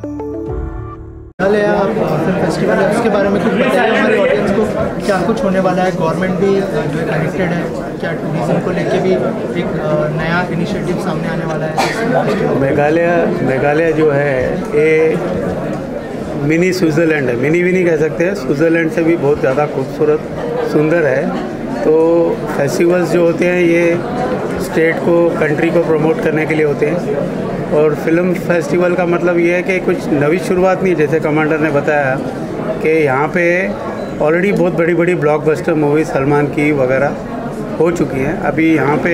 Film festival है, उसके बारे में कुछ बताइए हमारे ऑडियंस को, क्या कुछ होने वाला है? गवर्नमेंट भी जो है कनेक्टेड है, क्या टूरिज्म को लेके भी एक नया इनिशिएटिव सामने आने वाला है? मेघालय जो है ये मिनी स्विट्ज़रलैंड है, मिनी भी नहीं कह सकते हैं, स्विट्ज़रलैंड से भी बहुत ज़्यादा खूबसूरत सुंदर है। तो फेस्टिवल्स जो होते हैं ये स्टेट को, कंट्री को प्रमोट करने के लिए होते हैं। और फिल्म फेस्टिवल का मतलब ये है कि कुछ नई शुरुआत नहीं, जैसे कमांडर ने बताया कि यहाँ पे ऑलरेडी बहुत बड़ी बड़ी ब्लॉकबस्टर मूवी सलमान की वगैरह हो चुकी हैं। अभी यहाँ पे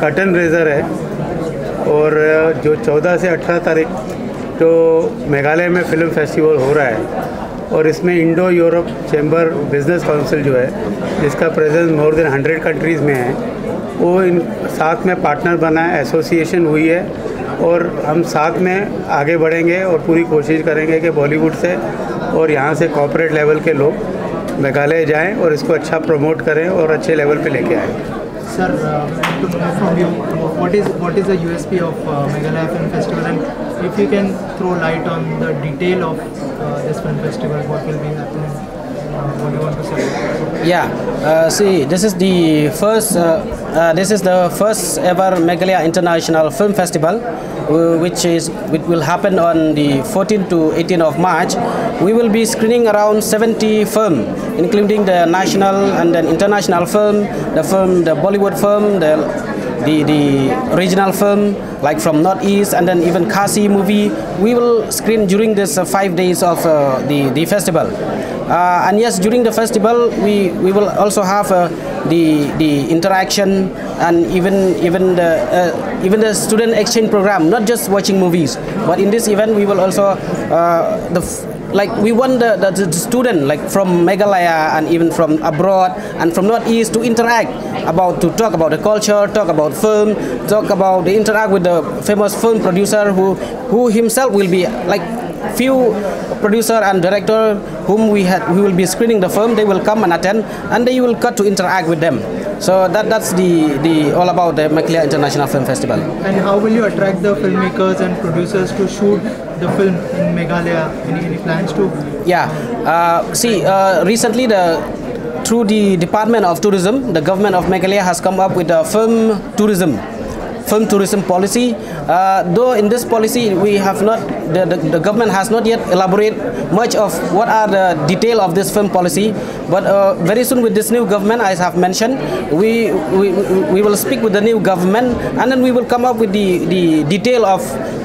कर्टन रेजर है, और जो 14 से 18 तारीख जो मेघालय में फ़िल्म फेस्टिवल हो रहा है, और इसमें Indo Europe chamber business council जो है, जिसका प्रेजेंस मोर देन 100 कंट्रीज़ में है, वो इन साथ में पार्टनर बना है, एसोसिएशन हुई है, और हम साथ में आगे बढ़ेंगे और पूरी कोशिश करेंगे कि बॉलीवुड से और यहाँ से कॉर्पोरेट लेवल के लोग मेघालय जाएं और इसको अच्छा प्रमोट करें और अच्छे लेवल पे लेके आएँ। Sir, to know from you, what is the USP of Meghalaya Film Festival, and if you can throw light on the detail of this film festival, what will be happening? What do you want to say? Yeah, see, this is the first ever Meghalaya International Film Festival, which will happen on the 14th to 18th of March. We will be screening around 70 film, including the national and then international film, the Bollywood film, the regional film like from Northeast, and then even Kasi movie. We will screen during this 5 days of the festival. And yes, during the festival we will also have the interaction, and even the student exchange program, not just watching movies, but in this event we will also we want the student like from Meghalaya and even from abroad and from Northeast to interact to talk about the culture, talk about film, interact with the famous film producer who himself will be like few producer and director whom we will be screening the film. They will come and attend, and they will get to interact with them. So that's the all about the Meghalaya International Film Festival. And how will you attract the filmmakers and producers to shoot the film in Meghalaya? Any plans to? Yeah, recently through the Department of Tourism, the government of Meghalaya has come up with a film tourism policy. Though in this policy we have not, the government has not yet elaborated much of what are the detail of this film policy, but very soon with this new government, as I have mentioned, we will speak with the new government, and then we will come up with the detail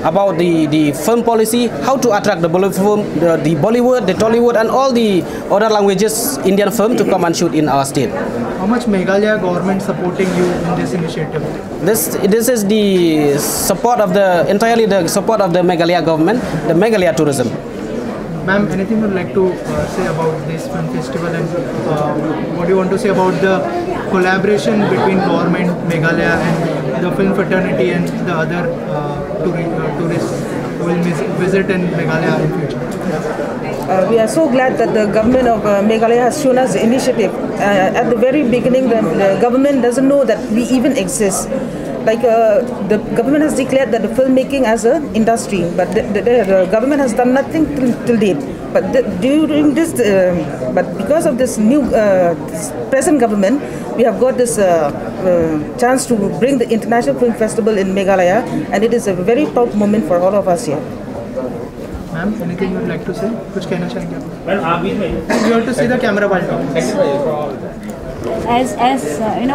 about the film policy, how to attract the Bollywood, the Tollywood, and all the other languages Indian film to come and shoot in our state. How much Meghalaya government supporting you in this initiative? This is the support of entirely the support of the Meghalaya government, the Meghalaya tourism. Ma'am, anything you'd like to say about this film festival, and what do you want to say about the collaboration between government, Meghalaya, and the film fraternity and the other tourists who will visit in Meghalaya in future? We are so glad that the government of Meghalaya has shown us the initiative. At the very beginning, the government doesn't know that we even exist. Like the government has declared that the filmmaking as an industry, but the government has done nothing till date. But during this, but because of this new present government, we have got this chance to bring the International Film Festival in Meghalaya, and it is a very proud moment for all of us here. Ma'am, anything you would like to say? कुछ कहना चाहेंगे आप? You have to see the camera while talking. As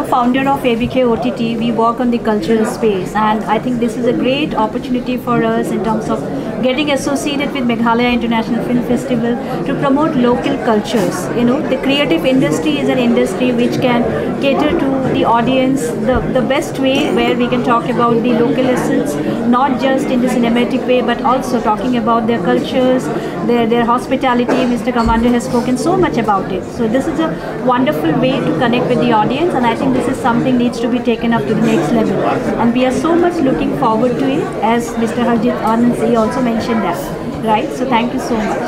founder of ABK OTT, we work on the cultural space, and I think this is a great opportunity for us in terms of getting associated with Meghalaya International Film Festival to promote local cultures. The creative industry is an industry which can cater to the audience the best way, where we can talk about the local essence, not just in the cinematic way, but also talking about their cultures, their hospitality. Mr. Commander has spoken so much about it. So this is a wonderful way to connect with the audience, and I think this is something needs to be taken up to the next level. And we are so much looking forward to it, as Mr. Harjit Anand also mentioned that, right? So thank you so much.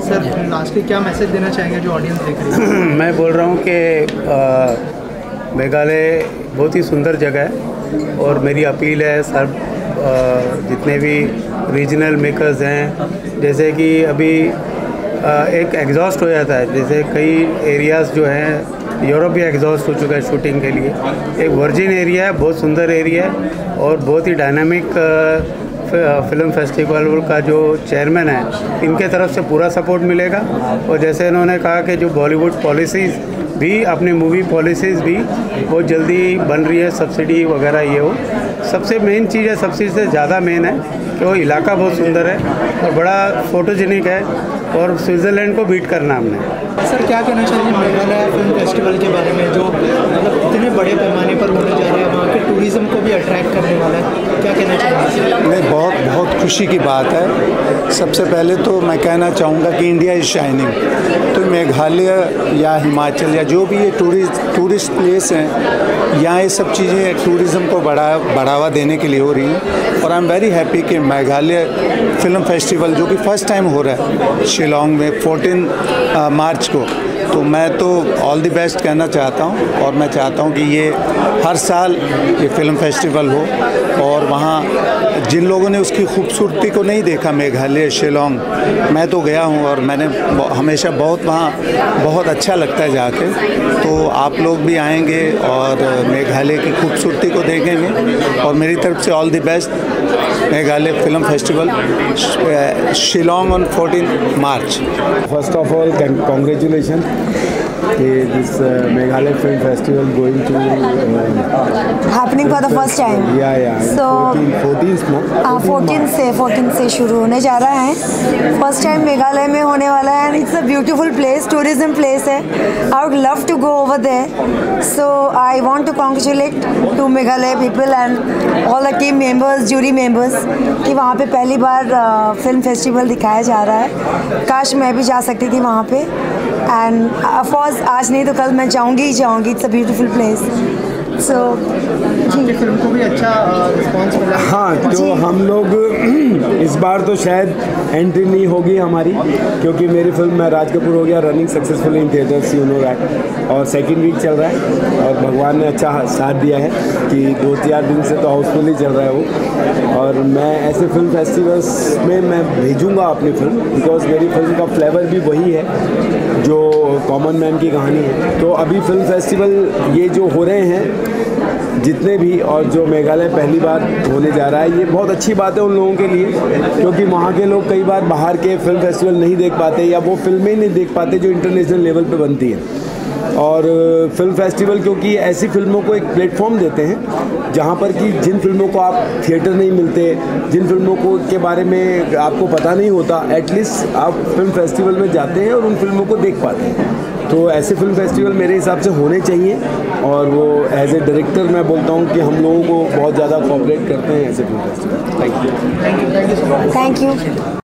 Sir, lastly क्या message देना चाहेंगे जो audience देख रही है? मैं बोल रहा हूँ कि मेघालय बहुत ही सुंदर जगह है, और मेरी अपील है सब जितने भी रीजनल मेकर्स हैं, जैसे कि अभी एक एग्जॉस्ट हो जाता है, जैसे कई एरियाज़ जो हैं यूरोप भी एग्जॉस्ट हो चुका है शूटिंग के लिए। एक वर्जिन एरिया है, बहुत सुंदर एरिया है और बहुत ही डायनामिक फिल्म फेस्टिवल का जो चेयरमैन है, इनके तरफ से पूरा सपोर्ट मिलेगा। और जैसे इन्होंने कहा कि जो बॉलीवुड पॉलिसीज़ भी, अपनी मूवी पॉलिसीज़ भी बहुत जल्दी बन रही है, सब्सिडी वगैरह ये हो। सबसे मेन चीज़ है, सबसे ज़्यादा मेन है कि वो इलाका बहुत सुंदर है और बड़ा फोटोजेनिक है और स्विट्ज़रलैंड को बीट करना हमने। सर क्या कहना चाहिए मेघालय फिल्म फेस्टिवल के बारे में, जो मतलब इतने बड़े पैमाने पर होने जा रहे हैं, वहाँ के टूरिज़्म को भी अट्रैक्ट करने वाला है, क्या कहना चाहिए? नहीं, बहुत खुशी की बात है। सबसे पहले तो मैं कहना चाहूँगा कि इंडिया इज़ शाइनिंग। तो मेघालय या हिमाचल या जो भी ये टूरिस्ट प्लेस हैं, यहाँ ये सब चीज़ें टूरिज़्म को बढ़ावा देने के लिए हो रही हैं। और आई एम वेरी हैप्पी कि मेघालय फ़िल्म फेस्टिवल जो कि फ़र्स्ट टाइम हो रहा है शिलोंग में 14 मार्च को, तो मैं तो ऑल द बेस्ट कहना चाहता हूँ। और मैं चाहता हूँ कि ये हर साल ये फ़िल्म फेस्टिवल हो और वहाँ जिन लोगों ने उसकी खूबसूरती को नहीं देखा, मेघालय शिलोंग, मैं तो गया हूँ और मैंने हमेशा वहाँ बहुत अच्छा लगता है जाके। तो आप लोग भी आएंगे और मेघालय की खूबसूरती को देखेंगे। और मेरी तरफ से all the best Meghalaya film festival Shillong on 14 March. First of all, congratulations. This Meghalaya Film Festival going to happening for the first time. Yeah. So 14 से शुरू होने जा रहा है। फर्स्ट टाइम मेघालय में होने वाला है and it's a beautiful place, tourism place है। I would love to go over there. So I want to congratulate to Meghalaya people and all the team members, jury members कि वहाँ पे पहली बार फिल्म फेस्टिवल दिखाया जा रहा है। काश मैं भी जा सकती थी वहाँ पे एंड ऑफ कोर्स आज नहीं तो कल मैं जाऊँगी ही जाऊँगी। It's a beautiful place. So आपकी फिल्म को भी अच्छा रिस्पांस मिला। हाँ, तो हम लोग इस बार तो शायद एंट्री नहीं होगी हमारी, क्योंकि मेरी फिल्म मैं राज कपूर हो गया running successful in theatres, you know that, और सेकंड वीक चल रहा है और भगवान ने अच्छा साथ दिया है कि 2-4 दिन से तो हाउसफुल ही चल रहा है वो। और मैं ऐसे फिल्म फेस्टिवल्स में मैं भेजूँगा अपनी फिल्म, बिकॉज मेरी फिल्म का फ्लेवर भी वही है जो कॉमन मैन की कहानी है। तो अभी फिल्म फेस्टिवल ये जो हो रहे हैं जितने भी, और जो मेघालय पहली बार होने जा रहा है, ये बहुत अच्छी बात है उन लोगों के लिए, क्योंकि वहाँ के लोग कई बार बाहर के फिल्म फेस्टिवल नहीं देख पाते या वो फिल्में नहीं देख पाते जो इंटरनेशनल लेवल पे बनती हैं। और फिल्म फेस्टिवल क्योंकि ऐसी फिल्मों को एक प्लेटफॉर्म देते हैं जहाँ पर कि जिन फिल्मों को आप थिएटर नहीं मिलते, जिन फिल्मों को के बारे में आपको पता नहीं होता, एटलीस्ट आप फिल्म फेस्टिवल में जाते हैं और उन फिल्मों को देख पाते हैं। तो ऐसे फिल्म फेस्टिवल मेरे हिसाब से होने चाहिए और वो एज ए डायरेक्टर मैं बोलता हूँ कि हम लोगों को बहुत ज़्यादा कोऑपरेट करते हैं ऐसे film festival. Thank you. Thank you.